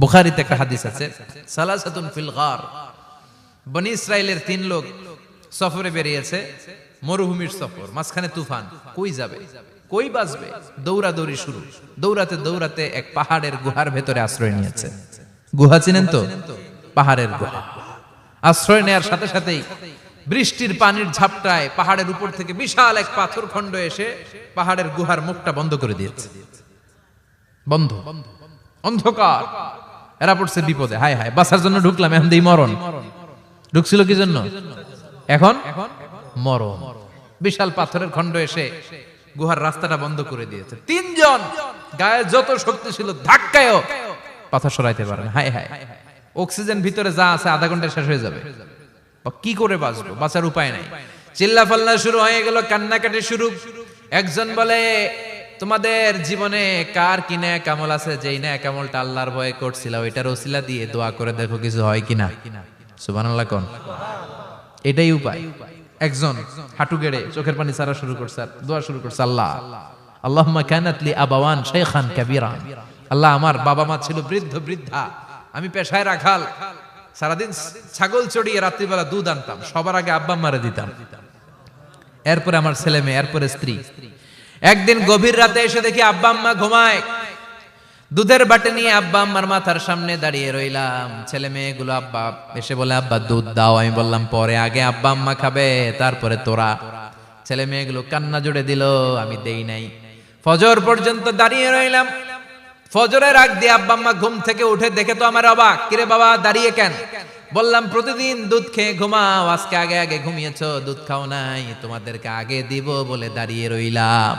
বুখারীতে একটা হাদিস আছে, সালাসাতুন ফিল গার, বনি ইসরাইলের 3 লোক সফরে বেরিয়েছে, মরুভূমির সফর, মাঝখানে তুফান, কই যাবে, কই বাঁচবে, দৌড়াদৌড়ি শুরু। দৌড়াতে দৌড়াতে এক পাহাড়ের গুহার ভেতরে আশ্রয় নিয়েছে। গুহা চিনেন তো? পাহাড়ের গুহা। আশ্রয় নেয়ার সাথে সাথেই বৃষ্টির পানির ঝাপটায় পাহাড়ের উপর থেকে বিশাল এক পাথর খণ্ড এসে পাহাড়ের গুহার মুখটা বন্ধ করে দিয়েছে। বন্ধ, অন্ধকার। এরা পড়ছে বিপদে, হায় হায় বাঁচার জন্য ঢুকলাম, এখন দেই মরণ। ঢুকছিল কি জন্য? এখন মরণ। বিশাল পাথরের খণ্ড এসে গুহার রাস্তাটা বন্ধ করে দিয়েছে। 3 জন গায়ে যত শক্তি ছিল ধাক্কায়ও পাথর সরাইতে পারে না। হায় হায়, অক্সিজেন ভিতরে যা আছে আধা ঘন্টা শেষ হয়ে যাবে। কি করে বাঁচবো? বাঁচার উপায় নাই। চিল্লা ফাল্লা শুরু হয়ে গেল, কান্নাকাটি শুরু। একজন বলে, তোমাদের জীবনে কার কি নেক আমল আছে, যেই নেক আমলটা আল্লাহর ভয়ে করছিল ওইটার ওসিলা দিয়ে দোয়া করে দেখো কিছু হয় কিনা। সুবহানাল্লাহ কোন। এটাই উপায়। একজন হাঁটু গেড়ে চোখের পানি ছাড়া শুরু করছে, আর দোয়া শুরু করছে, আল্লাহ আল্লাহুম্মা কানাত লি আবাওয়ান শাইখান কাবীরা, আল্লাহ আমার বাবা মা ছিল বৃদ্ধ বৃদ্ধা, আমি পেশায় রাখাল, সারাদিন ছাগল চড়িয়ে রাত্রিবেলা দুধ আনতাম, সবার আগে আব্বা আম্মারে দিতাম, এরপরে আমার ছেলে মেয়ে, এরপরে স্ত্রী। একদিন গভীর রাতে এসে দেখি আব্বা আম্মা ঘুমায়। দুধের বাটি নিয়ে আব্বা আম্মার মাথার সামনে দাঁড়িয়ে রইলাম। ছেলে মেয়েগুলো আব্বা এসে বলে, আব্বা দুধ দাও। আমি বললাম পরে, আগে আব্বা আম্মা খাবে তারপরে তোরা। ছেলে মেয়েগুলো কান্না জুড়ে দিল, আমি দেই নাই। ফজর পর্যন্ত দাঁড়িয়ে রইলাম। ফজরের আগ দিয়ে আব্বা আম্মা ঘুম থেকে উঠে দেখে তো আমার অবাক, কিরে বাবা দাঁড়িয়ে কেন? বললাম প্রতিদিন দুধ খেয়ে ঘুমাও, আজকে আগে আগে ঘুমিয়েছো, দুধ খাও নাই, তোমাদেরকে আগে দিব বলে দাঁড়িয়ে রইলাম।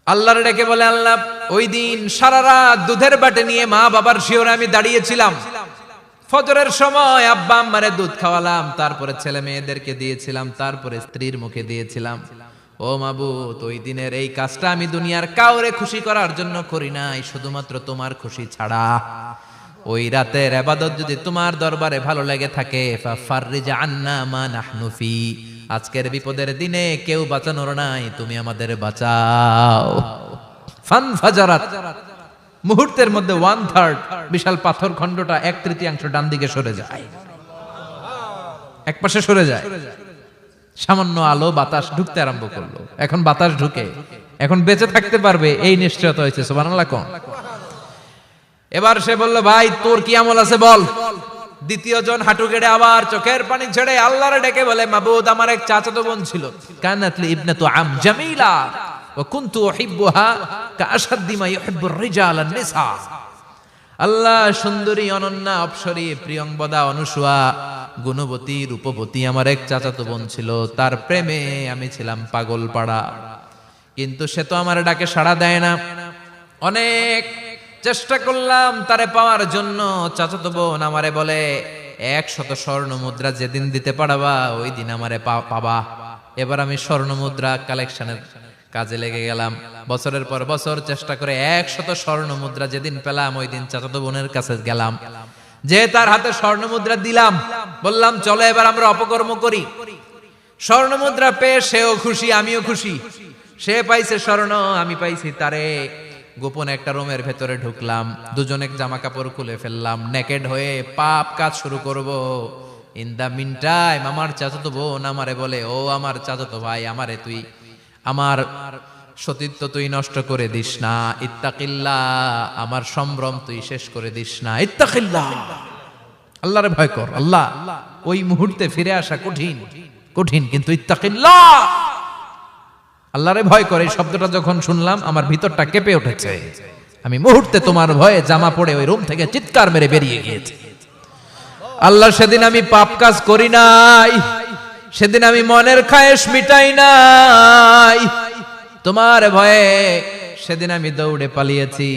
আল্লাহর ডেকে বলে, আল্লাহ ওই দিন সারা রাত দুধের বাটি নিয়ে মা বাবার শিওরে আমি দাঁড়িয়েছিলাম। ফজরের সময় আব্বা আম্মারে দুধ খাওয়ালাম, তারপরে ছেলে মেয়েদেরকে দিয়েছিলাম, তারপরে স্ত্রীর মুখে দিয়েছিলাম। ও মাবুদ, ওই দিনের এই কাজটা আমি দুনিয়ার কাউরে খুশি করার জন্য করি নাই, শুধুমাত্র তোমার খুশি ছাড়া। ওই রাতের ইবাদত যদি তোমার দরবারে ভালো লেগে থাকে, ফাফাররিজ আন্না মা নাহনু ফি, আজকের বিপদের দিনে কেউ বাঁচানোর নাই, তুমি আমাদের বাঁচাও। ফানফাজারাত, মুহূর্তের মধ্যে 1/3 বিশাল পাথর খণ্ডটা 1/3 ডান দিকে সরে যায়, এক পাশে সরে যায়। সামান্য আলো বাতাস ঢুকতে আরম্ভ করলো। এখন বাতাস ঢুকে, এখন বেঁচে থাকতে পারবে এই নিশ্চয়তা হয়েছে। সুবহানাল্লাহ কোন। এবার সে বলল, ভাই তোর কি আমল আছে বল। দ্বিতীয় জন হাঁটু গেড়ে আবার চোখের পানি ছেড়ে আল্লাহরে ডেকে বলে, মাবুদ আমার এক চাচাতো বোন ছিল, কানাতলি ইবনাতু আম জামিলা ওয়া কুনতু উহিব্বুহা কাআশাদ্দি মা ইউহিব্বুর রিজাল আন-নিসা। আল্লাহ সুন্দরী, অনন্যা, অপসরী, প্রিয়ংবদা, অনুসুয়া, গুণবতী, রূপবতী আমার এক চাচাতো বোন ছিল, তার প্রেমে আমি ছিলাম পাগল পাড়া, কিন্তু সে তো আমার ডাকে সাড়া দেয় না। অনেক চেষ্টা করলাম তারে পাওয়ার জন্য। চাচাতো বোন আমারে বলে, 100 স্বর্ণ মুদ্রা যেদিন দিতে পারবা ওই দিন আমারে পাবা। এবার আমি স্বর্ণ মুদ্রা কালেকশনের কাজে লেগে গেলাম। বছরের পর বছর চেষ্টা করে 100 স্বর্ণ মুদ্রা যেদিন পেলাম ওই দিন চাচাতো বোনের কাছে গেলাম, যে তার হাতে স্বর্ণ মুদ্রা দিলাম, বললাম চলো এবার আমরা অপকর্ম করি। স্বর্ণ মুদ্রা পেয়ে সেও খুশি, আমিও খুশি। সে পাইছে স্বর্ণ, আমি পাইছি তারে। গোপন একটা রুমের ভেতরে ঢুকলাম, দুজনে জামা কাপড় খুলে ফেললাম, নেকেড হয়ে পাপ কাজ শুরু করব। ইন দা মিন টাইম আমার চাচাতো বোন আমারে বলে, ও আমার চাচাতো ভাই, আমারে তুই আমার সতীত্ব তুই নষ্ট করে দিস না, ইত্তাকিল্লাহ, আমার সম্ভ্রম তুই শেষ করে দিস না, ইত্তাকিল্লাহ, আল্লাহরে ভয় কর। আল্লাহ, ওই মুহূর্তে ফিরে আসা কঠিন কঠিন, কিন্তু ইত্তাকিল্লাহ, আল্লাহরে ভয় করে এই শব্দটা যখন শুনলাম আমার ভিতরটা কেঁপে উঠেছে। আমি মুহূর্তে তোমার ভয়ে জামা পড়ে ওই রুম থেকে চিৎকার মেরে বেরিয়ে গিয়েছি। আল্লাহ, সেদিন আমি পাপ কাজ করি নাই, সেদিন আমি মনের খায়েশ মিটাই নাই, তোমার ভয়ে সেদিন আমি দৌড়ে পালিয়েছি।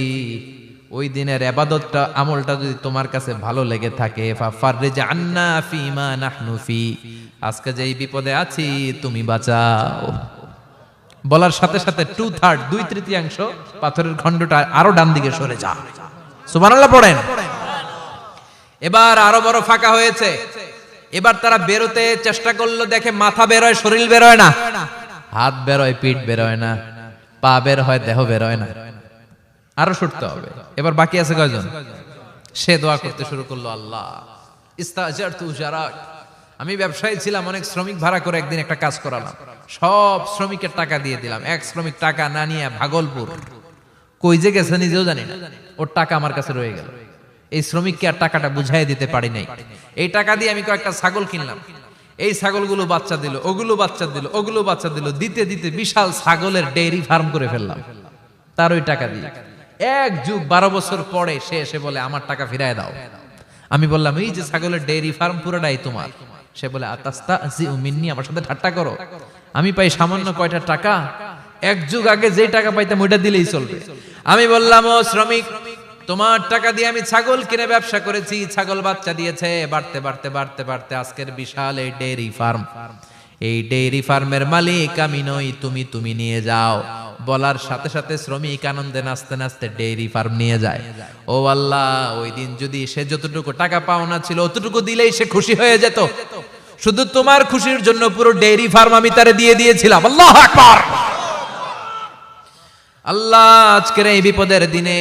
ওই দিনের ইবাদতটা আমলটা যদি তোমার কাছে ভালো লেগে থাকে, ফাফাররিজ আন্না ফিমা নাহনু ফি, আজকে যেই বিপদে আছি তুমি বাঁচাও। বলার সাথে সাথে 2/3 2/3 পাথরের খণ্ডটা আরো ডান দিকে সরে যায়। সুবহানাল্লাহ পড়েন। এবার আরো বড় ফাঁকা হয়েছে। এবার তারা বেরোতে চেষ্টা করলো, দেখে মাথা বেরোয়, শরীর বেরোয় না, হাত বেরোয়, পিঠ বেরোয় না, পা বের হয়, দেহ বেরোয় না। আরো সরতে হবে। এবার বাকি আছে কয়জন? সে দোয়া করতে শুরু করলো, আল্লাহ ইস্তাজারতু উজারাক, আমি ব্যবসায়ী ছিলাম, অনেক শ্রমিক ভাড়া করে একদিন একটা কাজ করালাম, সব শ্রমিকের টাকা দিয়ে দিলাম। এক শ্রমিক টাকা না নিয়ে ভাগলপুর কই যে গেছে নিজেও জানি না, ওর টাকা আমার কাছে রয়ে গেল। এই শ্রমিককে আর টাকাটা বুঝাই দিতে পারি নাই। এই টাকা দিয়ে আমি কয়েকটা ছাগল কিনলাম, এই ছাগলগুলো বাচ্চা দিল, ওগুলো বাচ্চা দিল, ওগুলো বাচ্চা দিল, দিতে দিতে বিশাল ছাগলের ডেইরি ফার্ম করে ফেললাম তার ওই টাকা দিয়ে। এক যুগ 12 বছর পরে সে এসে বলে আমার টাকা ফিরায় দাও। আমি বললাম এই যে ছাগলের ডেইরি ফার্ম পুরোটাই তোমার। সে বলে আতাস্তাজি মিন্নি, আমার সাথে ঠাট্টা করো? আমি পাই সামান্য কয়টা টাকা, এক যুগ আগে যে টাকা পাইতাম ওইটা দিলেই চলবে। আমি বললাম ও শ্রমিক, তোমার টাকা দিয়ে আমি ছাগল কিনে ব্যবসা করেছি, ছাগল বাচ্চা দিয়েছে, বাড়তে বাড়তে বাড়তে বাড়তে আজকের বিশাল এই ডেইরি ফার্ম, এই ডেইরি ফার্মের মালিক আমি নই, তুমি নিয়ে যাও। বলার সাথে সাথে শ্রমিক আনন্দে নাচতে নাচতে ডেইরি ফার্ম নিয়ে যায়। ও আল্লাহ, ওই দিন যদি সে যতটুকু টাকা পাওনা ছিল অতটুকু দিলেই সে খুশি হয়ে যেত, শুধু তোমার খুশির জন্য পুরো ডেইরি ফার্ম আমি তারে দিয়ে দিয়েছিলাম। আল্লাহু আকবার। আল্লাহ, আজকের এই বিপদের দিনে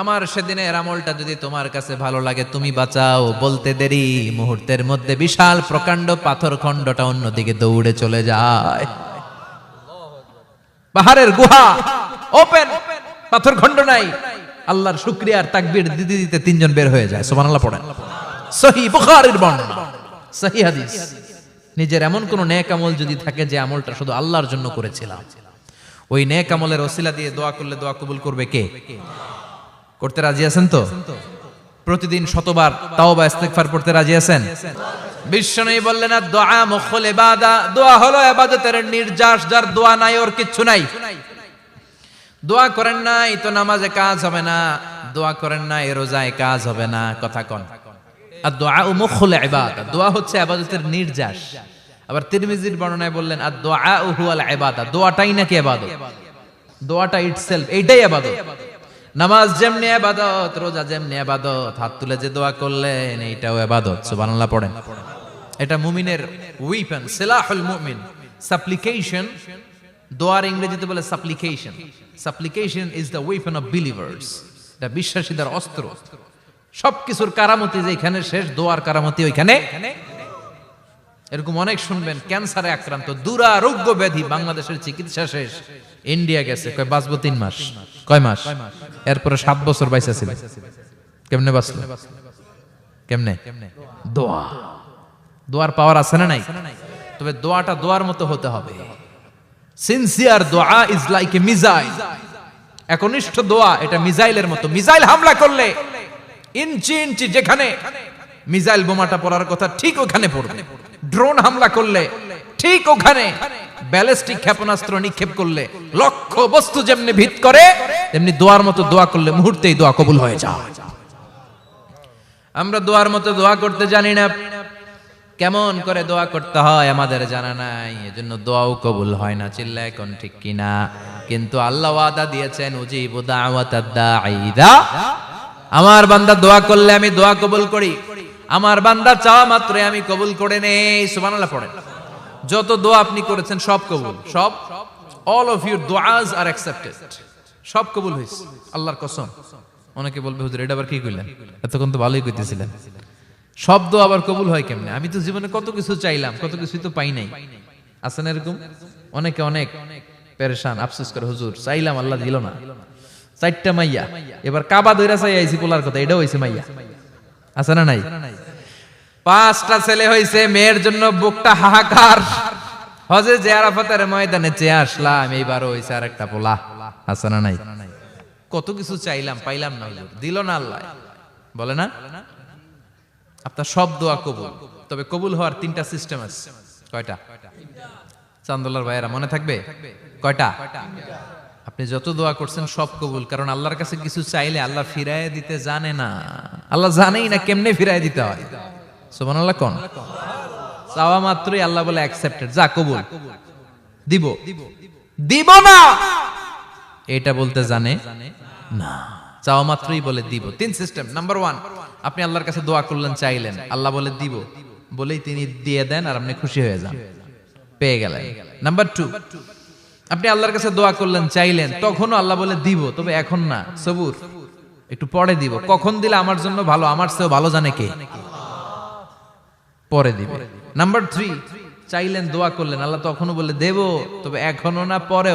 আমার সেদিনের আমলটা যদি তোমার কাছে ভালো লাগে তুমি বাঁচাও। বলতে দেরি, মুহূর্তের মধ্যে বিশাল প্রকাণ্ড পাথর খণ্ডটা অন্যদিকে দৌড়ে চলে যায়। পাহাড়ের গুহা ওপেন, পাথর খণ্ড নাই। আল্লাহর শুকরিয়া আর তাকবীর দিতে দিতে তিনজন বের হয়ে যায়। সুবহানাল্লাহ পড়েন। সহিহ বুখারীর বর্ণনা, সহিহ হাদিস। নিজের এমন কোন নেক আমল যদি থাকে যে আমলটা শুধু আল্লাহর জন্য করেছিলাম, ওই নেক আমলের ওসিলা দিয়ে দোয়া করলে দোয়া কবুল করবে কে? করতে রাজি আছেন তো? প্রতিদিন শতবার তাওবা ইস্তিগফার পড়তে রাজি আছেন? বিশ্বনবী বললেন না, দোয়া মুখুল ইবাদা, দোয়া হলো ইবাদতের নির্যাস, যার দোয়া নাই ওর কিচ্ছু নাই। দোয়া করেন নাই তো নামাজে কাজ হবে না, দোয়া করেন নাই রোজায় কাজ হবে না। কথা কোন? আর দোয়া মুখুল ইবাদা, দোয়া হচ্ছে ইবাদতের নির্যাস। আবার তিরমিজির বর্ণনায় বললেন আর দোয়া হুয়াল ইবাদা, দোয়াটাই নাকি ইবাদত, দোয়াটা ইটসেলফ এইটাই ইবাদত। নামাজ যেমনি ইবাদত, রোজা যেমনি ইবাদত, হাত তুলে যে দোয়া করলেন এইটাও ইবাদত। সুবহানাল্লাহ পড়েন। এটা মুমিনের ওয়েপন, সিলাহুল মুমিন। সাপ্লিকেশন, দোয়ার ইংরেজিতে বলে সাপ্লিকেশন। সাপ্লিকেশন is the weapon of believers. এটা বিশ্বাসীদের অস্ত্র। সবকিছুর কারামতি যেখানে শেষ, দোয়ার কারামতি ওইখানে। এরকম অনেক শুনবেন, ক্যান্সারে আক্রান্ত, দুরারোগ্য ব্যাধি, বাংলাদেশের চিকিৎসা শেষ, ইন্ডিয়া গেছে, কয় বাঁচবো 3 মাস। কয় মাস? এরপরে 7 বছর বাইসা ছিল। কেমনে বাঁচলো? কেমনে? দোয়া। দোয়ার পাওয়ার আছে না নাই? তবে দোয়াটা দোয়ার মতো হতে হবে। সিনসিয়ার দোয়া ইজ লাইক এ মিসাইল। একনিষ্ঠ দোয়া এটা মিসাইলের মতো। মিসাইল হামলা করলে ইঞ্চি ইঞ্চি যেখানে মিসাইল বোমাটা পড়ার কথা ঠিক ওখানে পড়বে। ড্রোন হামলা করলে ঠিক ওখানে, ব্যালিস্টিক ক্ষেপণাস্ত্র নিক্ষেপ করলে লক্ষ্য বস্তু যেমনি ভিত করে, তেমনি দোয়ার মতো দোয়া করলে মুহূর্তেই দোয়া কবুল হয়ে যায়। আমরা দোয়ার মতো দোয়া করতে জানি না, কেমন করে দোয়া করতে হয় আমাদের জানা নাই, এজন্য দোয়াও কবুল হয় না। চিল্লায় কোন ঠিক কিনা? কিন্তু আল্লাহ ওয়াদা দিয়েছেন, উজিবু দাওয়াতাদ দাঈ ইযা, আমার বান্দা দোয়া করলে আমি দোয়া কবুল করি, আমার বান্দা চাওয়া মাত্রই আমি কবুল করে নেই। সুবহানাল্লাহ পড়েন। যত দোয়া আপনি করেছেন সব কবুল, সব, অল অফ ইউর দুআস আর অ্যাকসেপ্টেড, সব কবুল হয়েছে আল্লাহর কসম। অনেকে বলবে হুজুর এটা আবার কি কইলেন, এতক্ষণ তো ভালোই কইতেছিলেন, সব দোয়া আবার কবুল হয় কেমনে? আমি তো জীবনে কত কিছু চাইলাম, কত কিছুই তো পাই নাই। আছে না এরকম? অনেকে অনেক পেরেশান, আফসোস করে হুজুর চাইলাম আল্লাহ দিল না। 4টা মাইয়া, এবার কাবা দইরা চাই আইছি পোলার কথা, এটাও হইছে মাইয়া। আছে না নাই? 5টা ছেলে হইছে, মেয়ের জন্য বুকটা হাহাকার। হজে যে আরাফাতের ময়দানে চেয়ে আসলাম, এইবারও হইছে আরেকটা পোলা। আছে না নাই? কত কিছু চাইলাম, পাইলাম না, হুজুর দিল না আল্লাহ। বলে না আপনার সব দোয়া কবুল, তবে কবুল হওয়ার 3টা সিস্টেম আছে। কয়টা? চান্দোলার ভাইয়েরা মনে থাকবে কয়টা? আপনি যত দোয়া করছেন সব কবুল, কারণ আল্লাহর কাছে কিছু চাইলে আল্লাহ ফিরায় দিতে জানে না। আল্লাহ জানেই না কেমনে ফিরায় দিতে হয়। সুবহানাল্লাহ কোন? চাওয়া মাত্রই আল্লাহ বলে অ্যাকসেপ্টেড, যা কবুল, দিব দিব না এটা বলতে জানে না, চাওয়া মাত্রই বলে দিব। 3 সিস্টেম। নাম্বার 1, আপনি আল্লাহর কাছে দোয়া করলেন, চাইলেন, আল্লাহ বলে দিব, বলেই তিনি দিয়ে দেন আর আপনি খুশি হয়ে যান, পেয়ে গেলেন। নাম্বার 2, আপনি আল্লাহর কাছে দোয়া করলেন, চাইলেন, তখনও আল্লাহ বলে দিব, তবে এখন না, সবুর, একটু পরে দিব। কখন দিলে আমার জন্য ভালো, আমার চেয়েও ভালো জানে কে? পরে দিবে। নাম্বার 3, চাইলেন, দোয়া করলেন, আল্লাহ তখনও বলে দেব, তবে এখনো না, পরেও।